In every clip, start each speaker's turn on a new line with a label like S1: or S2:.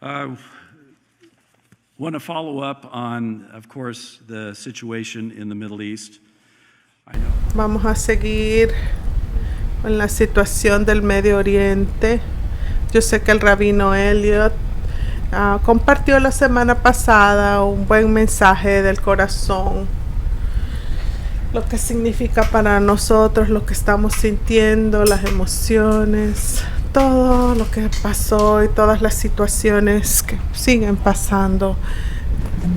S1: I want to follow up on, of course, the situation in the Middle East.
S2: Vamos a seguir con la situación del Medio Oriente. Yo sé que el rabino Elliot compartió la semana pasada un buen mensaje del corazón, lo que significa para nosotros, lo que estamos sintiendo, las emociones, todo lo que pasó y todas las situaciones que siguen pasando.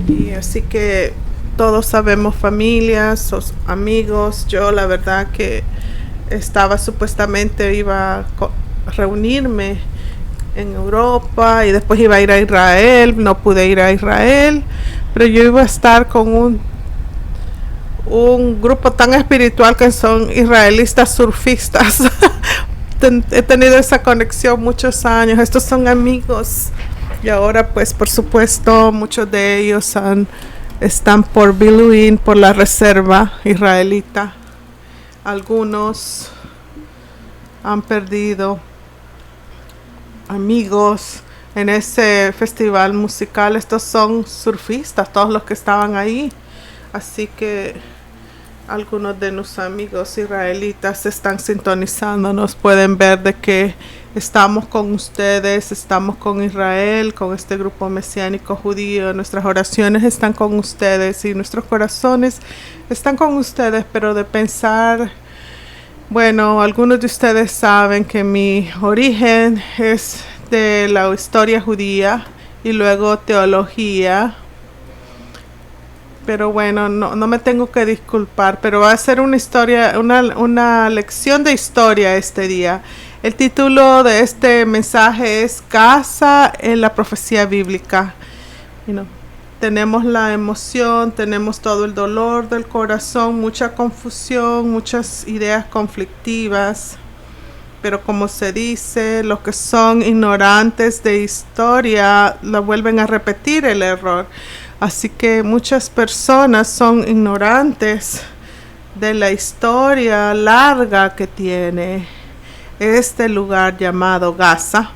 S2: Y así que todos sabemos, familias, amigos. Yo la verdad que iba a reunirme en Europa y después iba a ir a Israel. No pude ir a Israel, pero yo iba a estar con un grupo tan espiritual que son israelitas surfistas. He tenido esa conexión muchos años. Estos son amigos y ahora pues por supuesto muchos de ellos están por Biluín, por la reserva israelita. Algunos han perdido amigos en ese festival musical. Estos son surfistas, todos los que estaban ahí. Así que algunos de nuestros amigos israelitas están sintonizándonos. Pueden ver de que estamos con ustedes, estamos con Israel, con este grupo mesiánico judío. Nuestras oraciones están con ustedes y nuestros corazones están con ustedes, pero de pensar, bueno, algunos de ustedes saben que mi origen es de la historia judía y luego teología. Pero bueno, no me tengo que disculpar, pero va a ser una lección de historia este día. El título de este mensaje es Gaza en la profecía bíblica. Tenemos la emoción, tenemos todo el dolor del corazón, mucha confusión, muchas ideas conflictivas. Pero como se dice, los que son ignorantes de historia lo vuelven a repetir el error. Así que muchas personas son ignorantes de la historia larga que tiene este lugar llamado Gaza.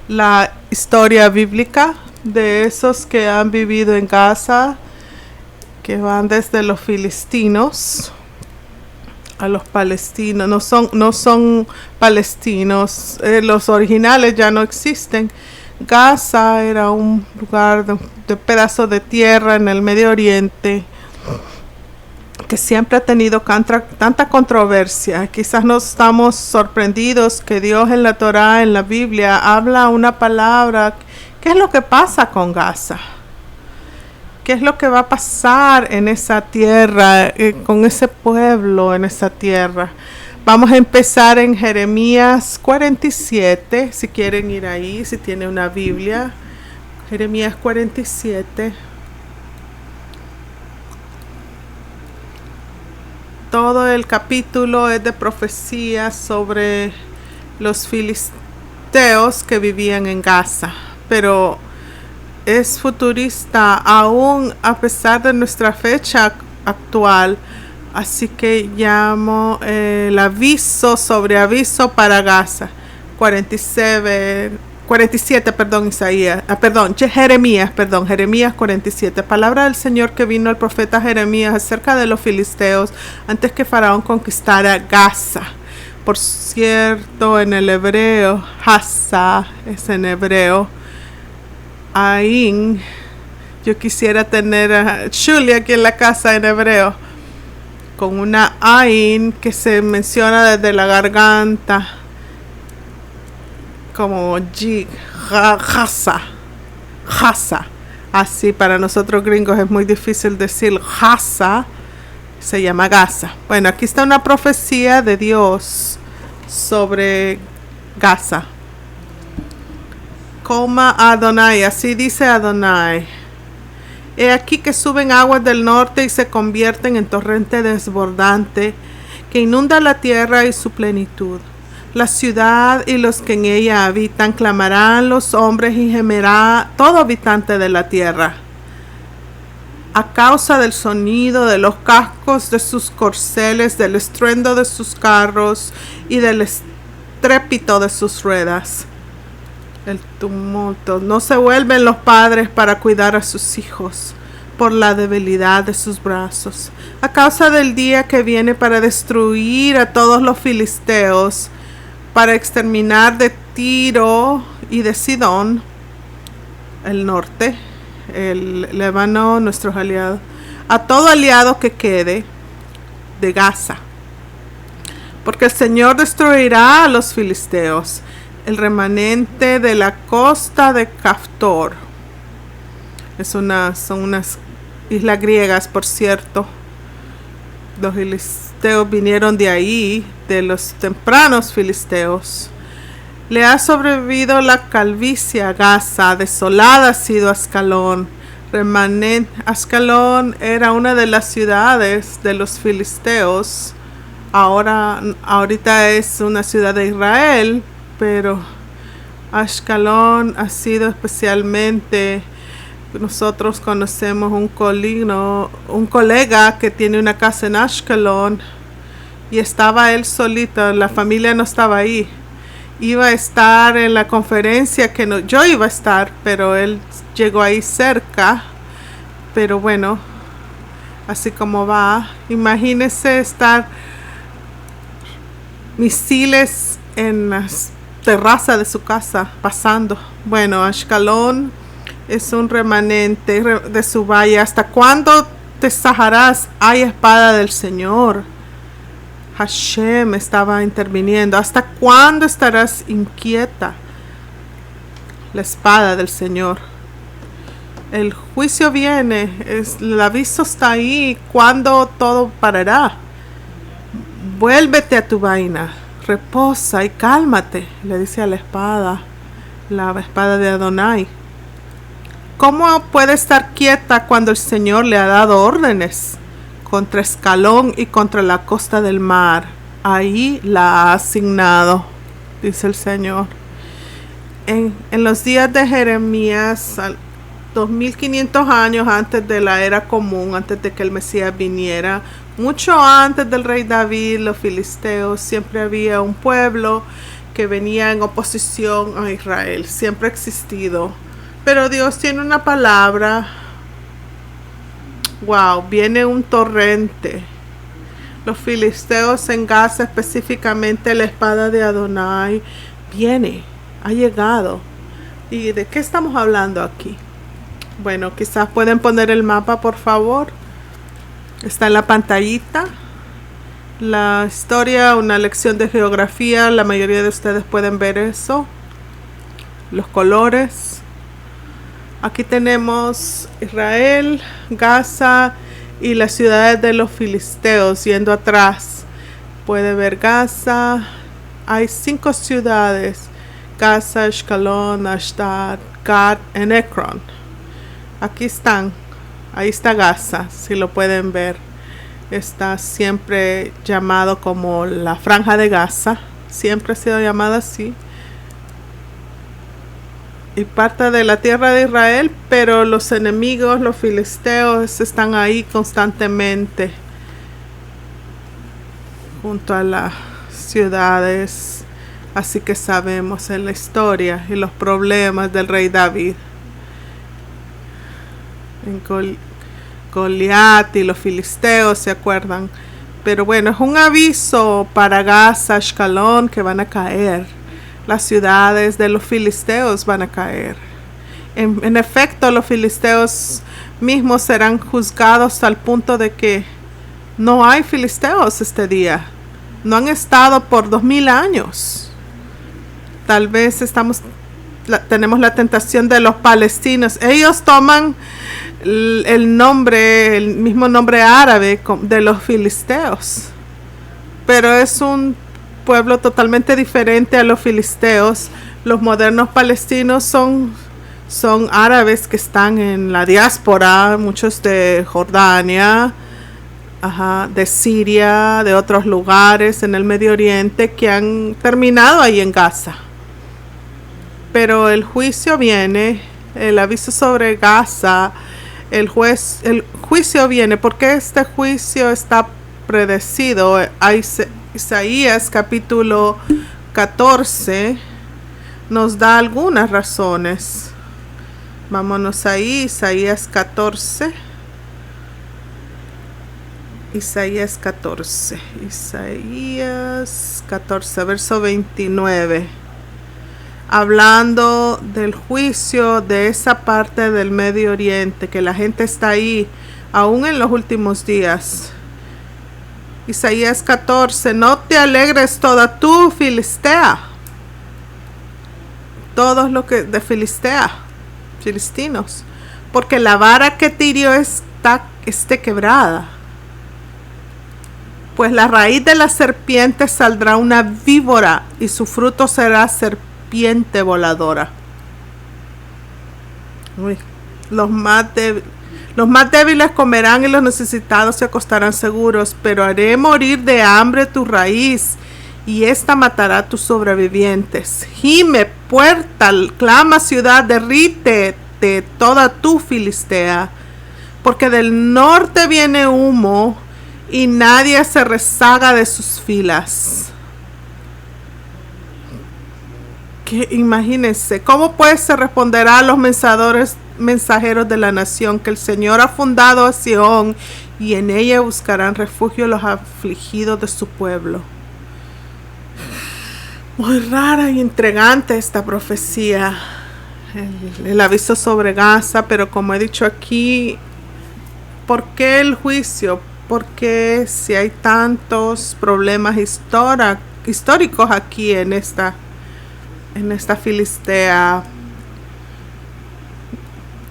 S2: La historia bíblica de esos que han vivido en Gaza, que van desde los filistinos a los palestinos. No son palestinos, los originales ya no existen. Gaza era un lugar de pedazo de tierra en el Medio Oriente que siempre ha tenido tanta controversia. Quizás nos estamos sorprendidos que Dios en la Torá, en la Biblia, habla una palabra. ¿Qué es lo que pasa con Gaza? ¿Qué es lo que va a pasar en esa tierra, con ese pueblo en esa tierra? Vamos a empezar en Jeremías 47, si quieren ir ahí, si tienen una Biblia. Jeremías 47. Todo el capítulo es de profecía sobre los filisteos que vivían en Gaza, pero es futurista aún a pesar de nuestra fecha actual. Así que llamo el aviso sobre aviso para Gaza. 47, Jeremías 47. Palabra del Señor que vino al profeta Jeremías acerca de los filisteos antes que Faraón conquistara Gaza. Por cierto, en el hebreo, Hasa es en hebreo. Ain. Yo quisiera tener a Shuli aquí en la casa en hebreo, con una Ain que se menciona desde la garganta, como Hasa. Así para nosotros gringos es muy difícil decir Hasa, se llama Gaza. Bueno, aquí está una profecía de Dios sobre Gaza. Coma Adonai, así dice Adonai. He aquí que suben aguas del norte y se convierten en torrente desbordante que inunda la tierra y su plenitud. La ciudad y los que en ella habitan clamarán los hombres y gemerá todo habitante de la tierra. A causa del sonido de los cascos de sus corceles, del estruendo de sus carros y del estrépito de sus ruedas. el tumulto. No se vuelven los padres para cuidar a sus hijos por la debilidad de sus brazos. A causa del día que viene para destruir a todos los filisteos, para exterminar de Tiro y de Sidón, el norte, el Líbano, nuestros aliados, a todo aliado que quede de Gaza. Porque el Señor destruirá a los filisteos, el remanente de la costa de Caftor. Son unas islas griegas, por cierto. Los filisteos vinieron de ahí, de los tempranos filisteos. Le ha sobrevivido la calvicie a Gaza, desolada ha sido Ascalón. Ascalón era una de las ciudades de los filisteos. Ahorita es una ciudad de Israel, pero Ascalón ha sido especialmente, nosotros conocemos un colega que tiene una casa en Ascalón y estaba él solito, la familia no estaba ahí. Iba a estar en la conferencia yo iba a estar, pero él llegó ahí cerca. Pero bueno, así como va, imagínese estar misiles en las terrazas de su casa pasando. Bueno, Ascalón es un remanente de su valle. ¿Hasta cuándo te sajarás? Hay espada del Señor. Hashem estaba interviniendo. ¿Hasta cuándo estarás inquieta? La espada del Señor. El juicio viene. El aviso está ahí. ¿Cuándo todo parará? Vuélvete a tu vaina. Reposa y cálmate, le dice a la espada de Adonai. ¿Cómo puede estar quieta cuando el Señor le ha dado órdenes contra Ascalón y contra la costa del mar? Ahí la ha asignado, dice el Señor. En los días de Jeremías, 2500 años antes de la era común, antes de que el Mesías viniera, mucho antes del rey David, los filisteos, siempre había un pueblo que venía en oposición a Israel. Siempre ha existido. Pero Dios tiene una palabra. Wow, viene un torrente. Los filisteos en Gaza, específicamente la espada de Adonai, ha llegado. ¿Y de qué estamos hablando aquí? Bueno, quizás pueden poner el mapa, por favor. Está en la pantallita. La historia, una lección de geografía. La mayoría de ustedes pueden ver eso. Los colores. Aquí tenemos Israel, Gaza y las ciudades de los filisteos yendo atrás. Puede ver Gaza. Hay 5 ciudades. Gaza, Ashkelon, Ashdod, Gat y Ekron. Aquí están. Ahí está Gaza, si lo pueden ver. Está siempre llamado como la Franja de Gaza. Siempre ha sido llamada así. Y parte de la tierra de Israel, pero los enemigos, los filisteos, están ahí constantemente. Junto a las ciudades. Así que sabemos en la historia y los problemas del rey David. En Goliat y los filisteos, ¿se acuerdan? Pero bueno, es un aviso para Gaza, Ashkelon, que van a caer. Las ciudades de los filisteos van a caer. En efecto, los filisteos mismos serán juzgados al punto de que no hay filisteos este día. No han estado por 2000 años. Tal vez tenemos la tentación de los palestinos. Ellos toman el mismo nombre árabe de los filisteos, pero es un pueblo totalmente diferente a los filisteos. Los modernos palestinos son árabes que están en la diáspora, muchos de Jordania, de Siria, de otros lugares en el Medio Oriente que han terminado ahí en Gaza. Pero el juicio viene, el aviso sobre Gaza. El juicio viene, porque este juicio está predecido. Isaías capítulo 14 nos da algunas razones. Vámonos ahí, Isaías 14. Isaías 14, verso 29. Hablando del juicio de esa parte del Medio Oriente, que la gente está ahí, aún en los últimos días. Isaías 14, no te alegres toda tú, Filistea. Todos los que de Filistea, filistinos, porque la vara que Tirio esté quebrada. Pues la raíz de la serpiente saldrá una víbora y su fruto será serpiente voladora. Uy, los más débiles comerán y los necesitados se acostarán seguros, pero haré morir de hambre tu raíz y ésta matará a tus sobrevivientes. Gime, puerta, clama ciudad, derrítete toda tu Filistea, porque del norte viene humo y nadie se rezaga de sus filas. Imagínense, ¿cómo pues se responderá a los mensajeros de la nación que el Señor ha fundado a Sión y en ella buscarán refugio los afligidos de su pueblo? Muy rara y intrigante esta profecía, el aviso sobre Gaza, pero como he dicho aquí, ¿por qué el juicio? Porque si hay tantos problemas históricos aquí en esta Filistea,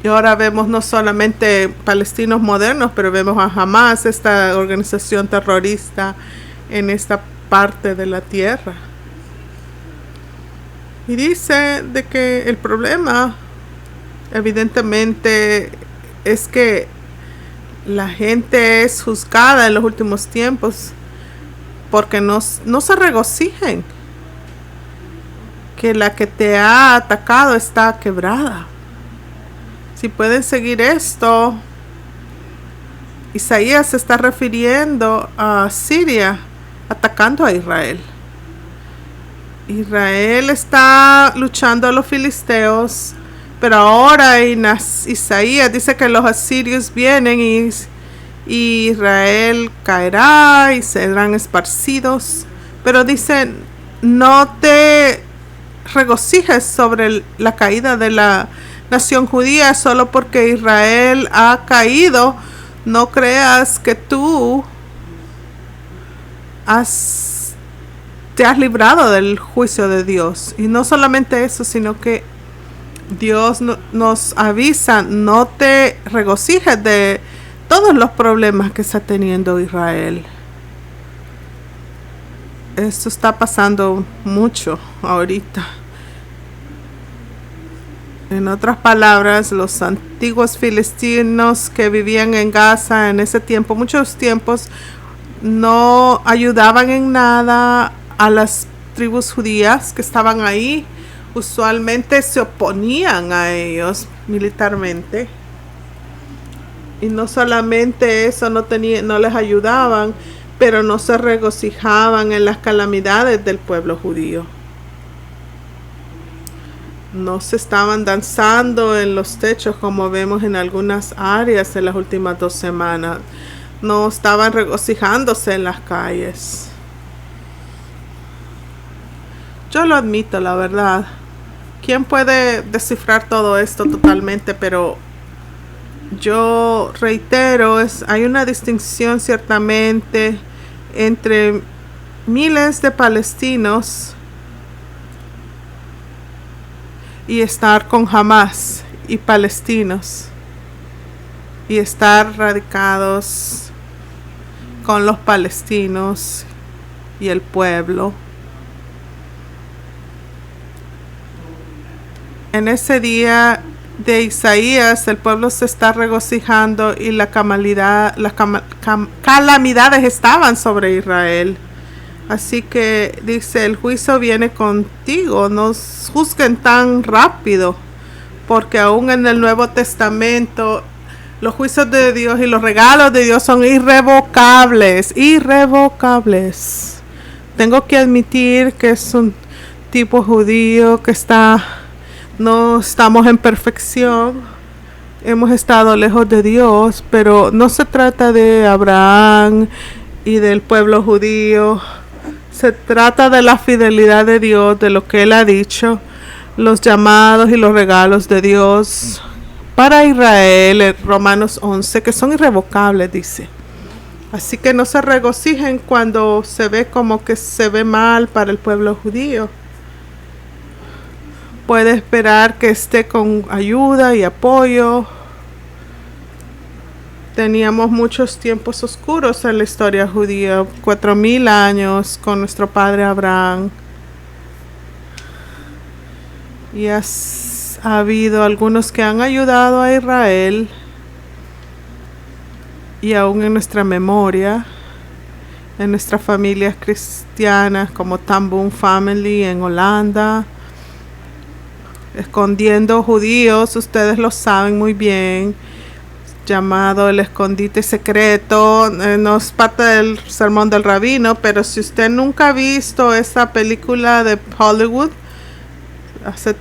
S2: y ahora vemos no solamente palestinos modernos, pero vemos a Hamas, esta organización terrorista en esta parte de la tierra. Y dice de que el problema evidentemente es que la gente es juzgada en los últimos tiempos porque no se regocijen que la que te ha atacado está quebrada. Si pueden seguir esto, Isaías se está refiriendo a Siria atacando a Israel. Israel está luchando a los filisteos, pero ahora Isaías dice que los asirios vienen y Israel caerá y serán esparcidos. Pero dice, no te regocijes sobre la caída de la nación judía solo porque Israel ha caído. No creas que tú te has librado del juicio de Dios. Y no solamente eso, sino que Dios nos avisa, no te regocijes de todos los problemas que está teniendo Israel. Esto está pasando mucho ahorita. En otras palabras, los antiguos filistinos que vivían en Gaza en ese tiempo, muchos tiempos, no ayudaban en nada a las tribus judías que estaban ahí. Usualmente se oponían a ellos militarmente. Y no solamente eso, no les ayudaban, pero no se regocijaban en las calamidades del pueblo judío. No se estaban danzando en los techos como vemos en algunas áreas en las últimas 2 semanas. No estaban regocijándose en las calles. Yo lo admito, la verdad. ¿Quién puede descifrar todo esto totalmente? Pero yo reitero, hay una distinción ciertamente entre miles de palestinos y estar con Hamas y palestinos y estar radicados con los palestinos y el pueblo. En ese día de Isaías, el pueblo se está regocijando y las calamidades estaban sobre Israel. Así que dice, el juicio viene contigo, no juzguen tan rápido, porque aún en el Nuevo Testamento los juicios de Dios y los regalos de Dios son irrevocables. Tengo que admitir que tipo judío que no estamos en perfección, hemos estado lejos de Dios, pero no se trata de Abraham y del pueblo judío, se trata de la fidelidad de Dios, de lo que Él ha dicho, los llamados y los regalos de Dios para Israel, en Romanos 11, que son irrevocables, dice. Así que no se regocijen cuando se ve como que se ve mal para el pueblo judío. Puede esperar que esté con ayuda y apoyo. Teníamos muchos tiempos oscuros en la historia judía, 4000 años con nuestro padre Abraham. Y ha habido algunos que han ayudado a Israel. Y aún en nuestra memoria, en nuestras familias cristianas como Tamboom Family en Holanda, escondiendo judíos, ustedes lo saben muy bien, llamado el escondite secreto, no es parte del sermón del rabino, pero si usted nunca ha visto esa película de Hollywood, hace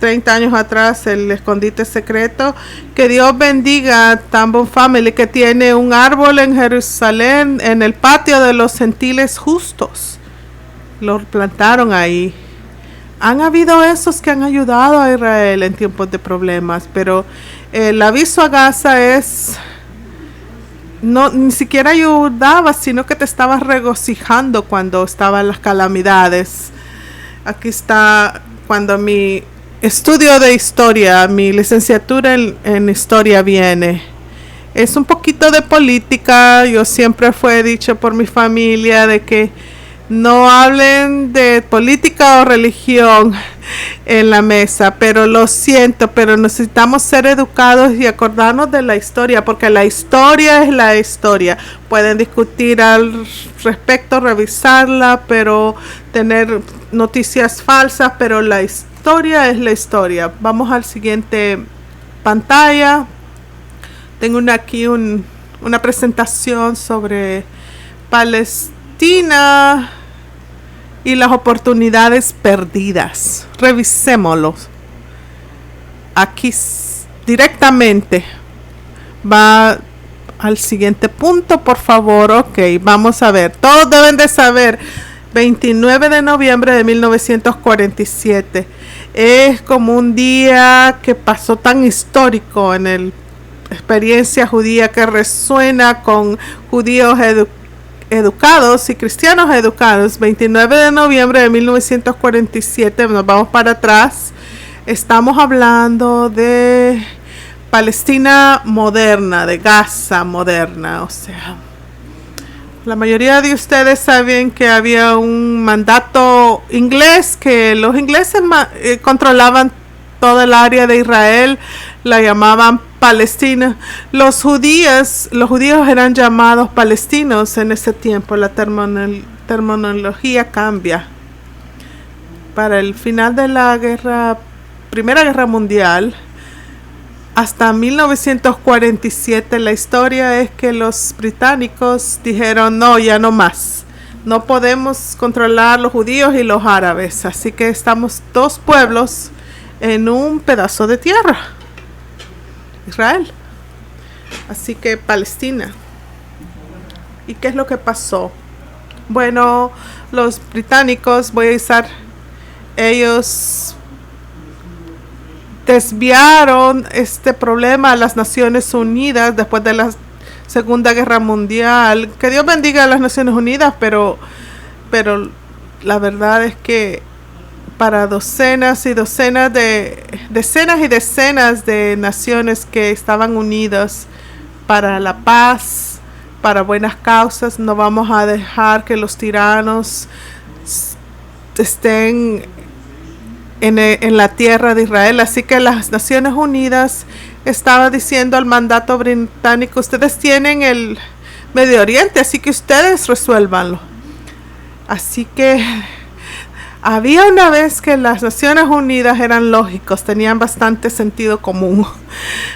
S2: 30 años atrás, el escondite secreto, que Dios bendiga a Tamboom Family, que tiene un árbol en Jerusalén, en el patio de los gentiles justos. Lo plantaron ahí. Han habido esos que han ayudado a Israel en tiempos de problemas, pero el aviso a Gaza es, no, ni siquiera ayudaba, sino que te estabas regocijando cuando estaban las calamidades. Aquí está, cuando mi estudio de historia, mi licenciatura en historia viene. Es un poquito de política. Yo siempre fue dicho por mi familia de que no hablen de política o religión en la mesa, pero lo siento, pero necesitamos ser educados y acordarnos de la historia, porque la historia es la historia. Pueden discutir al respecto, revisarla, pero tener noticias falsas, pero la historia es la historia. Vamos al siguiente pantalla. Tengo aquí una presentación sobre Palestina y las oportunidades perdidas. Revisémoslo. Aquí directamente va al siguiente punto, por favor. Ok, vamos a ver. Todos deben de saber. 29 de noviembre de 1947. Es como un día que pasó tan histórico en la experiencia judía, que resuena con judíos educados y cristianos educados. 29 de noviembre de 1947, nos vamos para atrás. Estamos hablando de Palestina moderna, de Gaza moderna, o sea, la mayoría de ustedes saben que había un mandato inglés, que los ingleses controlaban todo el área de Israel, la llamaban Palestina. Los judíos eran llamados palestinos en ese tiempo. La terminología cambia. Para el final de la Primera Guerra Mundial, hasta 1947, la historia es que los británicos dijeron, no, ya no más. No podemos controlar los judíos y los árabes. Así que estamos dos pueblos en un pedazo de tierra. Israel. Así que Palestina. ¿Y qué es lo que pasó? Bueno, los británicos, ellos desviaron este problema a las Naciones Unidas después de la Segunda Guerra Mundial. Que Dios bendiga a las Naciones Unidas, pero la verdad es que para decenas y decenas de naciones que estaban unidas para la paz, para buenas causas, no vamos a dejar que los tiranos estén en la tierra de Israel. Así que las Naciones Unidas estaba diciendo al mandato británico, ustedes tienen el Medio Oriente, así que ustedes resuélvanlo. Así que había una vez que las Naciones Unidas eran lógicos, tenían bastante sentido común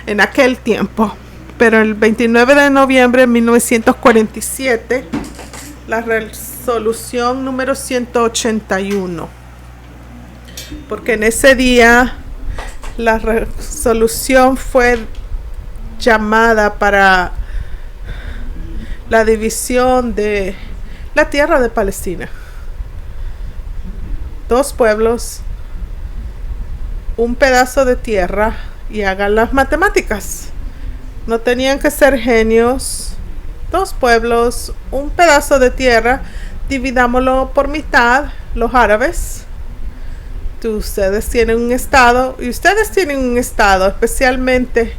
S2: en aquel tiempo. Pero el 29 de noviembre de 1947, la resolución número 181 porque en ese día la resolución fue llamada para la división de la tierra de Palestina. 2 pueblos, un pedazo de tierra, y hagan las matemáticas. No tenían que ser genios. 2 pueblos, un pedazo de tierra, dividámoslo por mitad, los árabes. Ustedes tienen un estado, y ustedes tienen un estado, especialmente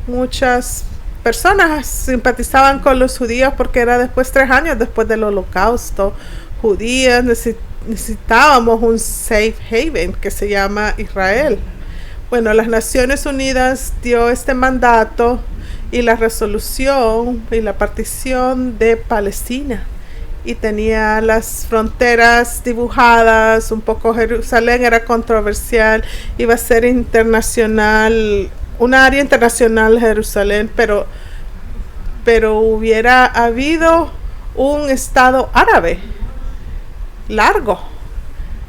S2: muchas personas simpatizaban con los judíos porque era después 3 años después del holocausto. Judíos necesitábamos un safe haven que se llama Israel. Bueno, las Naciones Unidas dio este mandato y la resolución y la partición de Palestina, y tenía las fronteras dibujadas un poco. Jerusalén era controversial, iba a ser internacional, una área internacional Jerusalén, pero hubiera habido un estado árabe largo,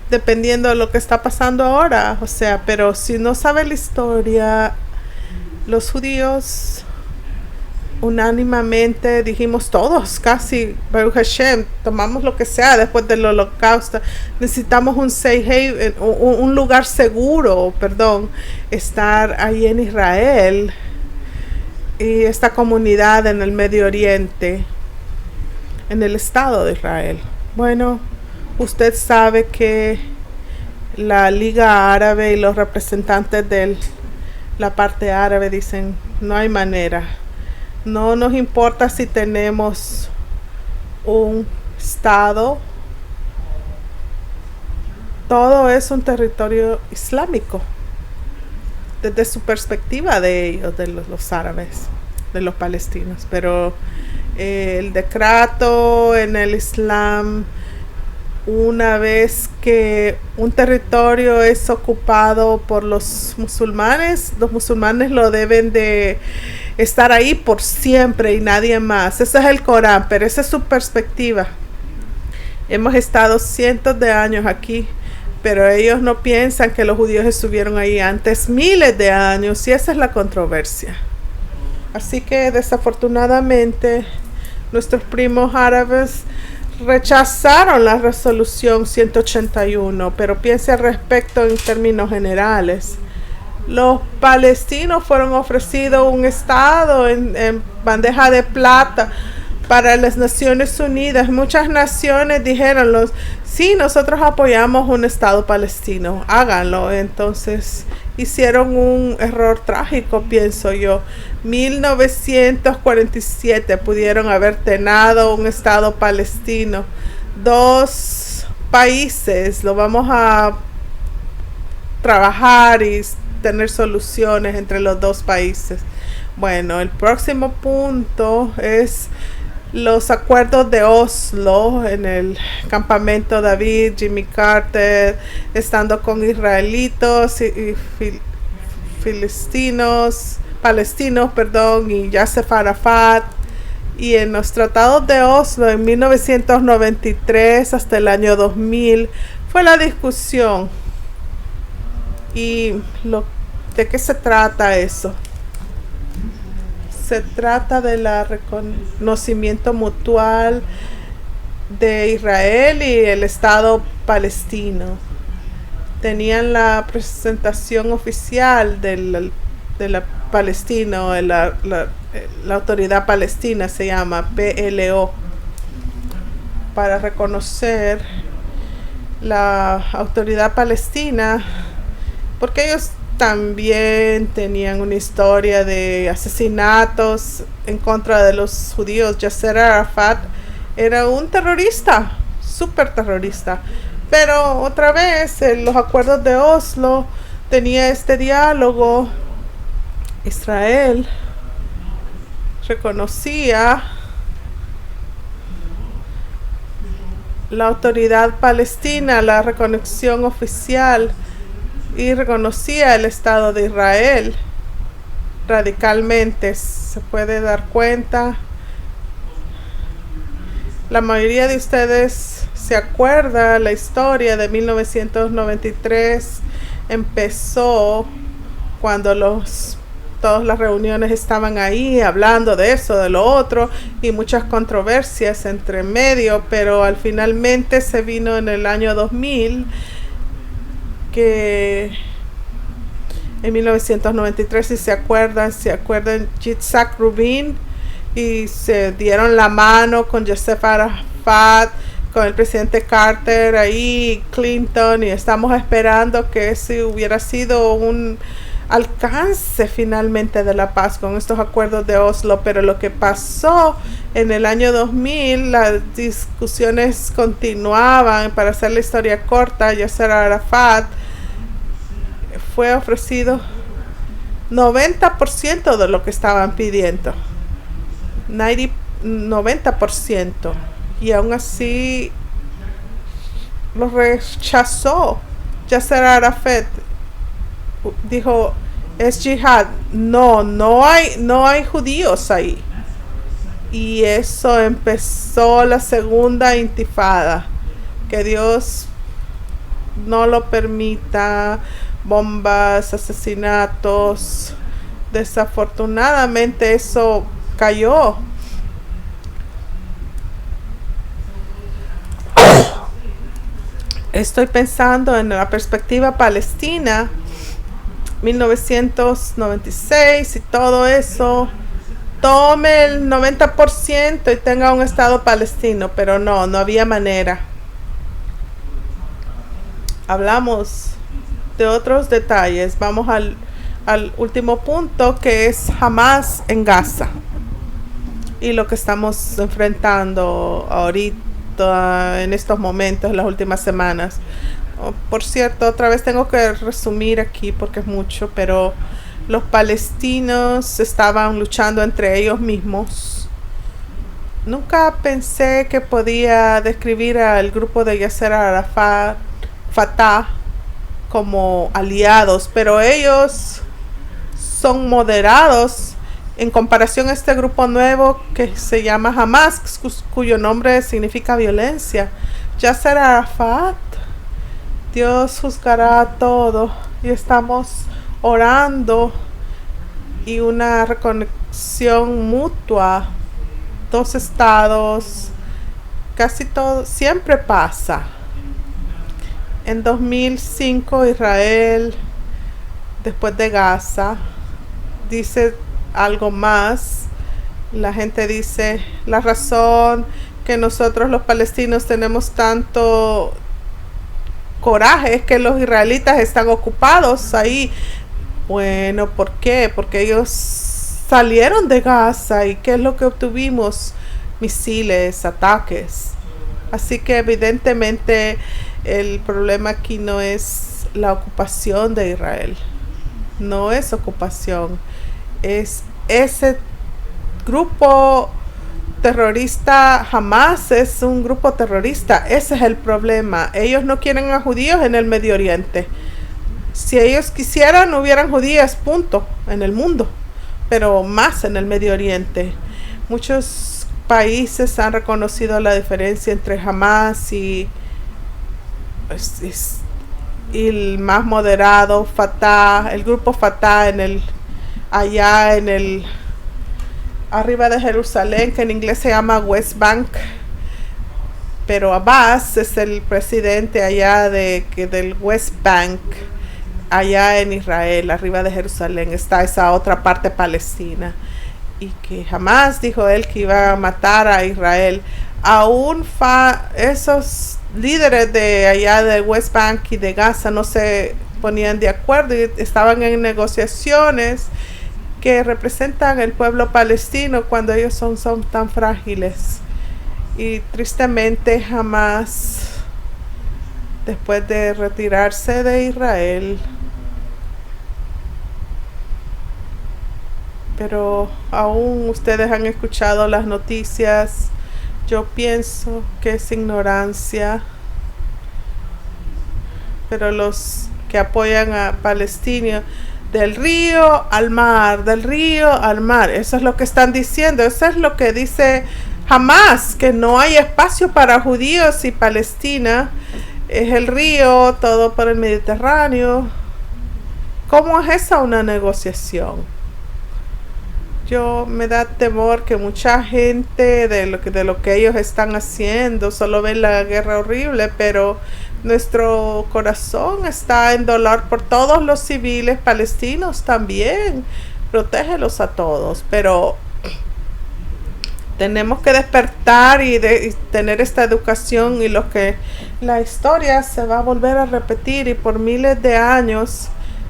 S2: dependiendo de lo que está pasando ahora. O sea, pero si no sabe la historia, los judíos unánimemente dijimos todos, casi, Baruch Hashem, tomamos lo que sea después del holocausto. Necesitamos un safe haven, un lugar seguro, estar ahí en Israel y esta comunidad en el Medio Oriente, en el Estado de Israel. Bueno, usted sabe que la Liga Árabe y los representantes de la parte árabe dicen, no hay manera. No nos importa si tenemos un estado. Todo es un territorio islámico. Desde su perspectiva de ellos, de los árabes, de los palestinos. Pero el decreto en el Islam, una vez que un territorio es ocupado por los musulmanes lo deben de estar ahí por siempre y nadie más. Ese es el Corán, pero esa es su perspectiva. Hemos estado cientos de años aquí, pero ellos no piensan que los judíos estuvieron ahí antes miles de años, y esa es la controversia. Así que desafortunadamente nuestros primos árabes rechazaron la resolución 181, pero piense al respecto en términos generales. Los palestinos fueron ofrecidos un estado en bandeja de plata para las Naciones Unidas. Muchas naciones dijeron, sí, nosotros apoyamos un estado palestino, háganlo. Entonces hicieron un error trágico, pienso yo. 1947 pudieron haber tenido un estado palestino. 2 países, lo vamos a trabajar y tener soluciones entre los 2 países. Bueno, el próximo punto es los acuerdos de Oslo en el campamento David, Jimmy Carter, estando con israelitos y palestinos, y Yasser Arafat. Y en los tratados de Oslo en 1993 hasta el año 2000 fue la discusión. ¿Y de qué se trata eso? Se trata del reconocimiento mutual de Israel y el Estado palestino. Tenían la presentación oficial de la palestino, la autoridad palestina se llama PLO, para reconocer la autoridad palestina, porque ellos también tenían una historia de asesinatos en contra de los judíos. Yasser Arafat era un terrorista, súper terrorista. Pero otra vez, en los acuerdos de Oslo tenía este diálogo. Israel reconocía la autoridad palestina, la reconexión oficial, y reconocía el Estado de Israel radicalmente. Se puede dar cuenta, la mayoría de ustedes se acuerda la historia de 1993, empezó cuando todas las reuniones estaban ahí hablando de eso, de lo otro, y muchas controversias entre medio, pero al finalmente se vino en el año 2000, que en 1993, si se acuerdan, Yitzhak Rubin, y se dieron la mano con Yasser Arafat, con el presidente Carter ahí, Clinton, y estamos esperando que ese hubiera sido un alcance finalmente de la paz con estos acuerdos de Oslo, pero lo que pasó en el año 2000, las discusiones continuaban. Para hacer la historia corta, Yasser Arafat fue ofrecido 90% de lo que estaban pidiendo, 90%, y aún así lo rechazó. Yasser Arafat dijo, es yihad, no hay judíos ahí, y eso empezó la segunda intifada. Que Dios no lo permita. Bombas, asesinatos, desafortunadamente eso cayó. Estoy pensando en la perspectiva palestina, 1996 y todo eso. Tome el 90% y tenga un estado palestino, pero no había manera. Hablamos de otros detalles. Vamos al último punto, que es Hamas en Gaza y lo que estamos enfrentando ahorita en estos momentos, en las últimas semanas. Por cierto, otra vez tengo que resumir aquí porque es mucho, pero los palestinos estaban luchando entre ellos mismos. Nunca pensé que podía describir al grupo de Yasser Arafat, Fatah, como aliados, pero ellos son moderados en comparación a este grupo nuevo que se llama Hamas, cuyo nombre significa violencia. Yasser Arafat, Dios juzgará todo, y estamos orando, y una reconexión mutua, 2 estados, casi todo, siempre pasa. En 2005 Israel, después de Gaza, dice algo más. La gente dice, la razón que nosotros los palestinos tenemos tanto coraje es que los israelitas están ocupados ahí. Bueno, ¿por qué? Porque ellos salieron de Gaza, y ¿qué es lo que obtuvimos? Misiles, ataques. Así que evidentemente el problema aquí no es la ocupación de Israel, no es ocupación, es ese grupo terrorista. Hamas es un grupo terrorista, ese es el problema. Ellos no quieren a judíos en el Medio Oriente. Si ellos quisieran, no hubieran judíos, punto, en el mundo, pero más en el Medio Oriente. Muchos países han reconocido la diferencia entre Hamas y el más moderado, Fatah, el grupo Fatah allá en el arriba de Jerusalén, que en inglés se llama West Bank, pero Abbas es el presidente allá del West Bank, allá en Israel, arriba de Jerusalén está esa otra parte palestina, y que jamás dijo él que iba a matar a Israel. Aún esos líderes de allá de West Bank y de Gaza no se ponían de acuerdo y estaban en negociaciones que representan el pueblo palestino cuando ellos son tan frágiles. Y tristemente jamás, después de retirarse de Israel, pero aún ustedes han escuchado las noticias, yo pienso que es ignorancia, pero los que apoyan a Palestina, del río al mar, eso es lo que están diciendo, eso es lo que dice Jamás, que no hay espacio para judíos y Palestina. Es el río, todo por el Mediterráneo. ¿Cómo es esa una negociación? Yo me da temor que mucha gente de lo que ellos están haciendo solo ven la guerra horrible, pero nuestro corazón está en dolor por todos los civiles palestinos también. Protégelos a todos, pero tenemos que despertar y tener esta educación, y la historia se va a volver a repetir, y por miles de años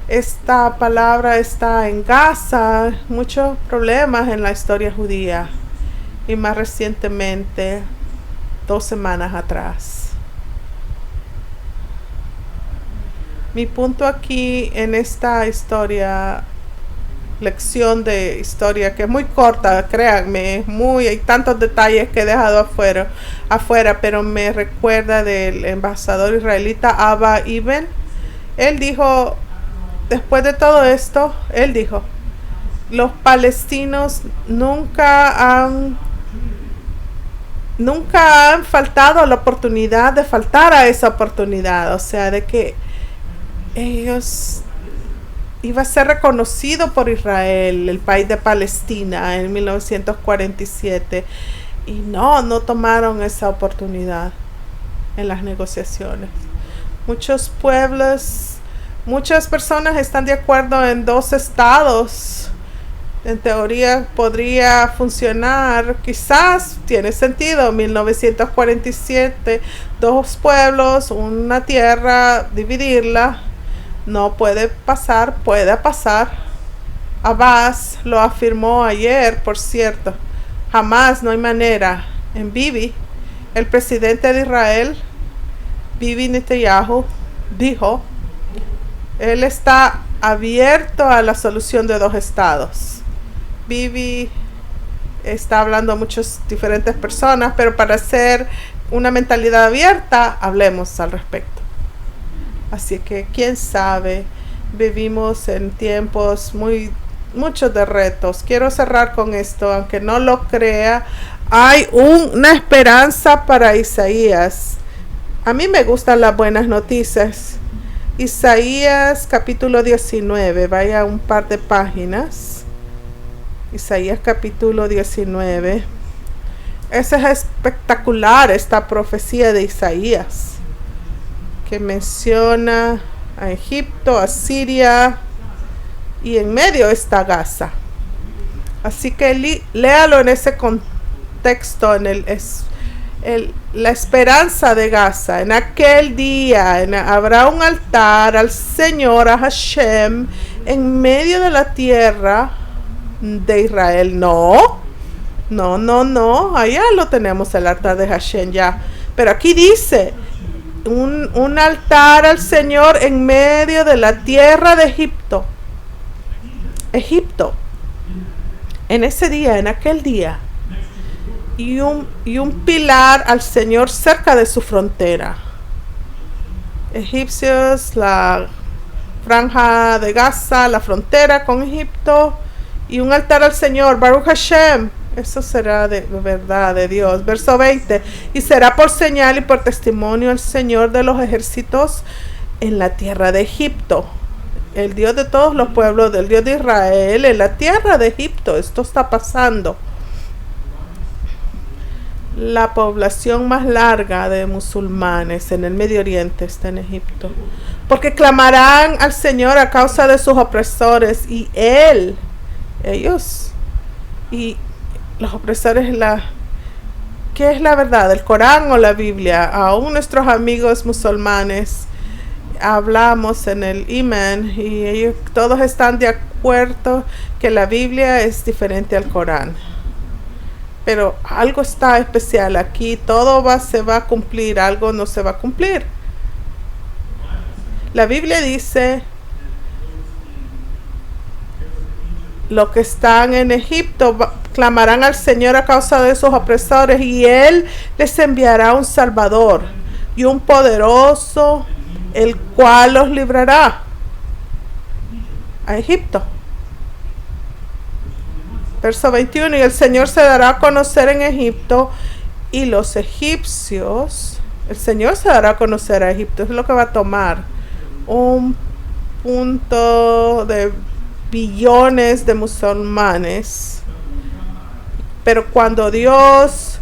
S2: esta palabra está en Gaza. Muchos problemas en la historia judía, y más recientemente 2 semanas atrás. Mi punto aquí en esta historia, lección de historia, que es muy corta, créanme, hay tantos detalles que he dejado afuera, pero me recuerda del embajador israelita Abba Eban. Él dijo, después de todo esto, él dijo, los palestinos nunca han faltado la oportunidad de faltar a esa oportunidad, o sea, de que ellos iba a ser reconocido por Israel, el país de Palestina, en 1947, y no tomaron esa oportunidad en las negociaciones. Muchos pueblos, muchas personas están de acuerdo en 2 estados. En teoría podría funcionar, quizás tiene sentido. 1947, 2 pueblos, una tierra, dividirla. No puede pasar, puede pasar. Abbas lo afirmó ayer, por cierto. Jamás, no hay manera. En Bibi, el presidente de Israel, Bibi Netanyahu, dijo, él está abierto a la solución de 2 estados. Bibi está hablando a muchas diferentes personas, pero para hacer una mentalidad abierta, hablemos al respecto. Así que quién sabe, vivimos en tiempos muchos de retos. Quiero cerrar con esto, aunque no lo crea, hay una esperanza para Isaías. A mí me gustan las buenas noticias. Isaías capítulo 19, vaya un par de páginas. Isaías capítulo 19. Esa es espectacular, esta profecía de Isaías, que menciona a Egipto, a Siria, y en medio está Gaza. Así que léalo en ese contexto, la esperanza de Gaza. En aquel día habrá un altar al Señor, a Hashem, en medio de la tierra de Israel. No, allá lo tenemos, el altar de Hashem ya. Pero aquí dice, un altar al Señor en medio de la tierra de Egipto. En ese día, en aquel día. Y un pilar al Señor cerca de su frontera. Egipcios, la franja de Gaza, la frontera con Egipto, y un altar al Señor, Baruch Hashem. Eso será de verdad de Dios. Verso 20. Y será por señal y por testimonio al Señor de los ejércitos en la tierra de Egipto. El Dios de todos los pueblos, del Dios de Israel, en la tierra de Egipto. Esto está pasando. La población más larga de musulmanes en el Medio Oriente está en Egipto. Porque clamarán al Señor a causa de sus opresores, y ellos, y los opresores, ¿qué es la verdad? ¿El Corán o la Biblia? Aún nuestros amigos musulmanes hablamos en el Iman, y ellos todos están de acuerdo que la Biblia es diferente al Corán. Pero algo está especial aquí. Todo se va a cumplir, algo no se va a cumplir. La Biblia dice, los que están en Egipto clamarán al Señor a causa de sus opresores, y Él les enviará un Salvador y un poderoso, el cual los librará a Egipto. Verso 21, y el Señor se dará a conocer en Egipto y los egipcios, el Señor se dará a conocer a Egipto, es lo que va a tomar un punto de billones de musulmanes, pero cuando Dios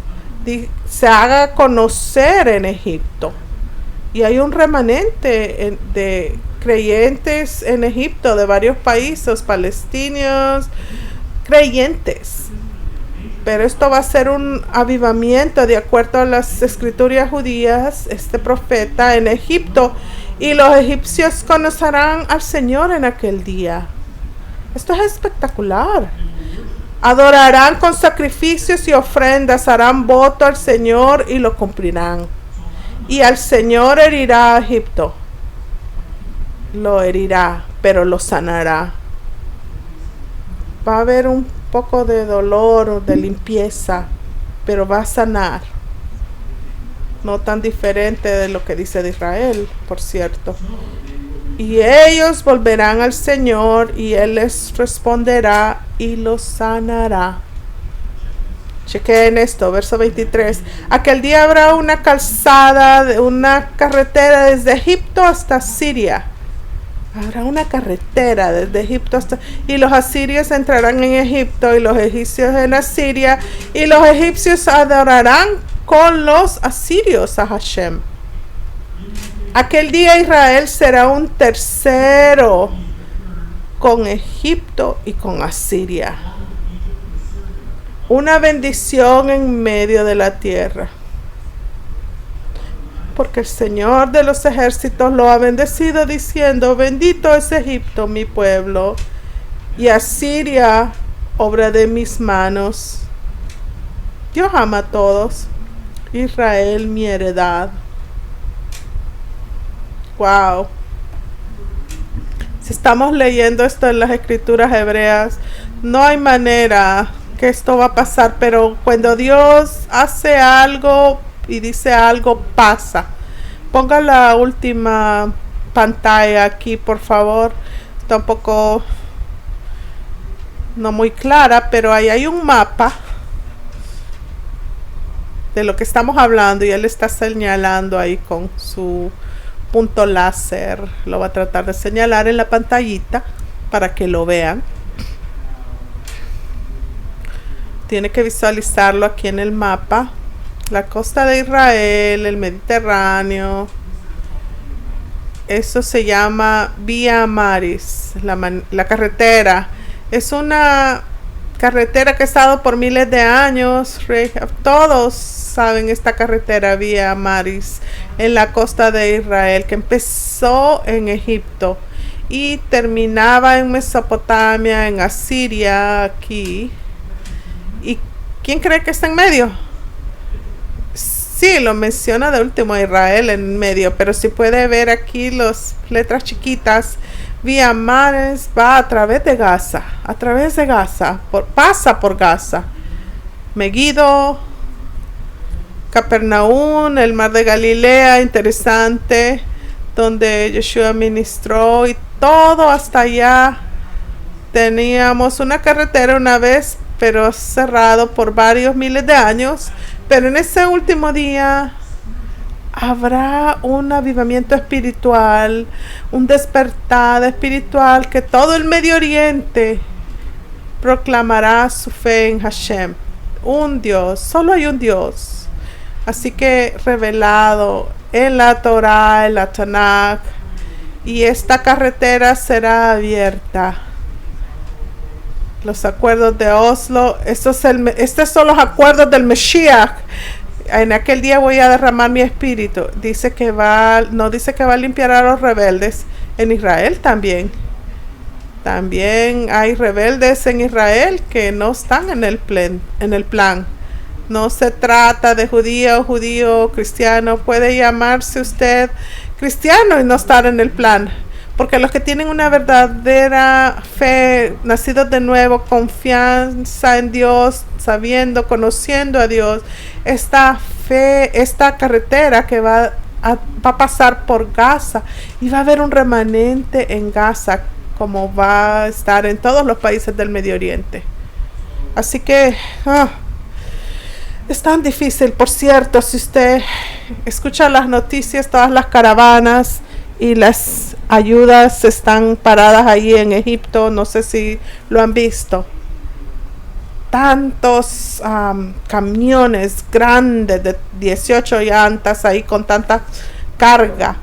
S2: se haga conocer en Egipto, y hay un remanente de creyentes en Egipto de varios países, palestinos, creyentes, pero esto va a ser un avivamiento de acuerdo a las escrituras judías, este profeta en Egipto, y los egipcios conocerán al Señor en aquel día. Esto es espectacular. Adorarán con sacrificios y ofrendas, harán voto al Señor y lo cumplirán. Y al Señor herirá a Egipto. Lo herirá, pero lo sanará. Va a haber un poco de dolor, de limpieza, pero va a sanar. No tan diferente de lo que dice de Israel, por cierto. Y ellos volverán al Señor y Él les responderá y los sanará. Chequen esto, verso 23. Aquel día habrá una calzada, una carretera desde Egipto hasta Siria. Habrá una carretera desde Egipto hasta... Y los asirios entrarán en Egipto y los egipcios en Asiria. Y los egipcios adorarán con los asirios a Hashem. Aquel día Israel será un tercero con Egipto y con Asiria. Una bendición en medio de la tierra. Porque el Señor de los ejércitos lo ha bendecido diciendo, bendito es Egipto, mi pueblo, y Asiria, obra de mis manos. Dios ama a todos. Israel, mi heredad. Wow. Si estamos leyendo esto en las escrituras hebreas, no hay manera que esto va a pasar, pero cuando Dios hace algo y dice algo, pasa. Ponga la última pantalla aquí, por favor. Está un poco no muy clara, pero ahí hay un mapa de lo que estamos hablando y él está señalando ahí con su punto láser. Lo va a tratar de señalar en la pantallita para que lo vean. Tiene que visualizarlo aquí en el mapa. La costa de Israel, el Mediterráneo. Eso se llama Vía Maris, la carretera. Es una carretera que ha estado por miles de años. Todos saben esta carretera Vía Maris en la costa de Israel, que empezó en Egipto y terminaba en Mesopotamia, en Asiria, aquí. ¿Y quién cree que está en medio? Sí, lo menciona de último Israel en medio, pero si puede ver aquí las letras chiquitas, Vía Maris va a través de Gaza, pasa por Gaza, Megiddo, Capernaum, el mar de Galilea, interesante, donde Yeshua ministró, y todo hasta allá. Teníamos una carretera una vez, pero cerrado por varios miles de años. Pero en ese último día habrá un avivamiento espiritual, un despertar espiritual, que todo el Medio Oriente proclamará su fe en Hashem. Un Dios, solo hay un Dios. Así que revelado en la Torah, en la Tanakh, y esta carretera será abierta. Los acuerdos de Oslo, estos son los acuerdos del Mashiach. En aquel día voy a derramar mi espíritu. No dice que va a limpiar a los rebeldes. En Israel también. También hay rebeldes en Israel que no están en el plan. No se trata de judío, cristiano. Puede llamarse usted cristiano y no estar en el plan. Porque los que tienen una verdadera fe, nacidos de nuevo, confianza en Dios, conociendo a Dios, esta carretera que va a pasar por Gaza, y va a haber un remanente en Gaza, como va a estar en todos los países del Medio Oriente. Así que es tan difícil. Por cierto, si usted escucha las noticias, todas las caravanas y las ayudas están paradas ahí en Egipto. No sé si lo han visto. Tantos camiones grandes de 18 llantas ahí con tanta carga.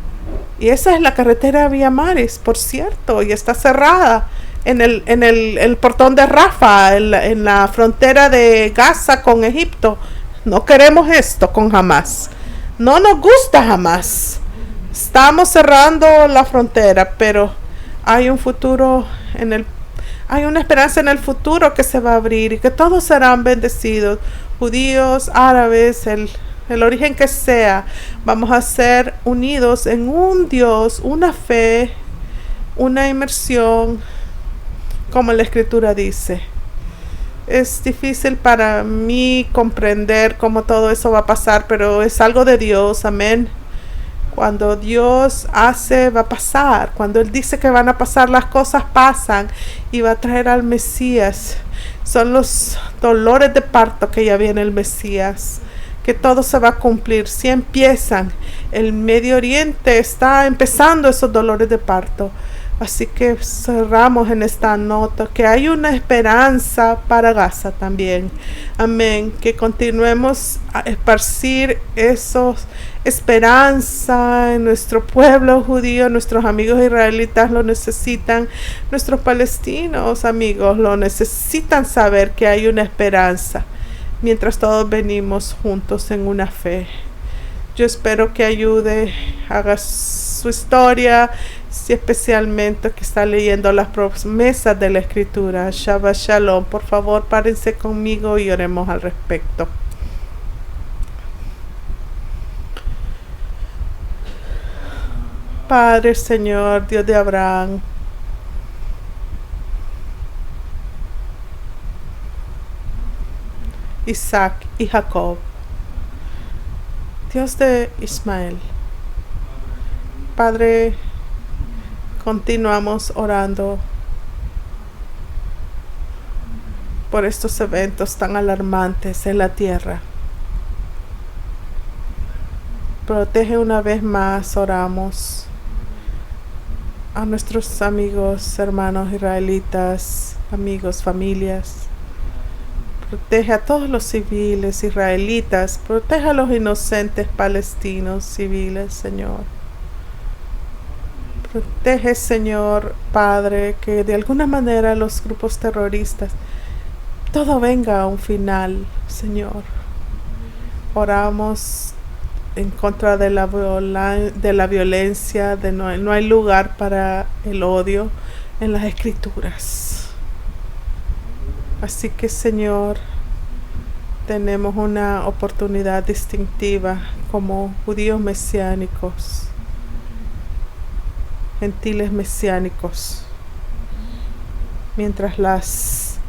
S2: Y esa es la carretera Vía Maris, por cierto, y está cerrada en el portón de Rafa, en la frontera de Gaza con Egipto. No queremos esto con Hamas. No nos gusta Hamas. Estamos cerrando la frontera, pero hay un futuro hay una esperanza en el futuro que se va a abrir y que todos serán bendecidos, judíos, árabes, el origen que sea. Vamos a ser unidos en un Dios, una fe, una inmersión, como la Escritura dice. Es difícil para mí comprender cómo todo eso va a pasar, pero es algo de Dios, amén. Cuando Dios hace, va a pasar. Cuando Él dice que van a pasar, las cosas pasan y va a traer al Mesías. Son los dolores de parto que ya viene el Mesías, que todo se va a cumplir. Si empiezan, el Medio Oriente está empezando esos dolores de parto. Así que cerramos en esta nota que hay una esperanza para Gaza también. Amén. Que continuemos a esparcir esos esperanza en nuestro pueblo judío. Nuestros amigos israelitas lo necesitan. Nuestros palestinos amigos lo necesitan, saber que hay una esperanza mientras todos venimos juntos en una fe. Yo espero que ayude, haga su historia, si especialmente que está leyendo las promesas de la Escritura. Shabbat Shalom. Por favor, párense conmigo y oremos al respecto. Padre, Señor, Dios de Abraham, Isaac y Jacob, Dios de Ismael, Padre, continuamos orando por estos eventos tan alarmantes en la tierra. Protege una vez más, oramos a nuestros amigos, hermanos israelitas, amigos, familias. Protege a todos los civiles israelitas, protege a los inocentes palestinos civiles, Señor. Protege, Señor, Padre, que de alguna manera los grupos terroristas, todo venga a un final, Señor. Oramos en contra de la violencia, no hay lugar para el odio en las Escrituras. Así que, Señor, tenemos una oportunidad distintiva como judíos mesiánicos, gentiles mesiánicos. Mientras las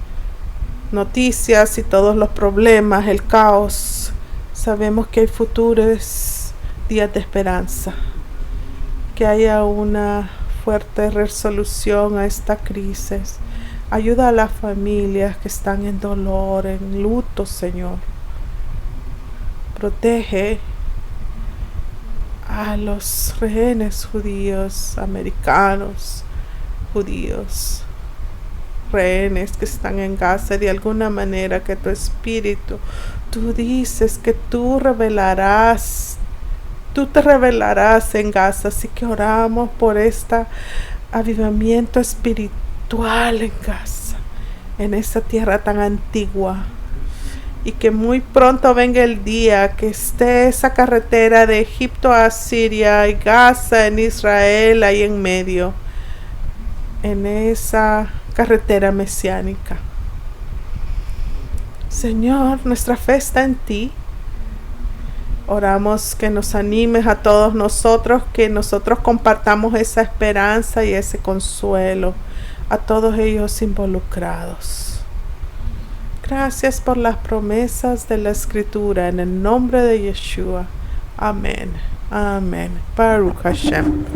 S2: noticias y todos los problemas, el caos, sabemos que hay futuros días de esperanza, que haya una fuerte resolución a esta crisis. Ayuda a las familias que están en dolor, en luto, Señor. Protege a los rehenes judíos, americanos, judíos, rehenes que están en Gaza, de alguna manera que tu espíritu, tú dices que tú te revelarás en Gaza. Así que oramos por este avivamiento espiritual en Gaza, en esta tierra tan antigua, y que muy pronto venga el día que esté esa carretera de Egipto a Siria y Gaza en Israel ahí en medio, en esa carretera mesiánica. Señor, nuestra fe está en ti. Oramos que nos animes a todos nosotros, que nosotros compartamos esa esperanza y ese consuelo a todos ellos involucrados. Gracias por las promesas de la Escritura, en el nombre de Yeshua. Amén. Amén. Baruch Hashem.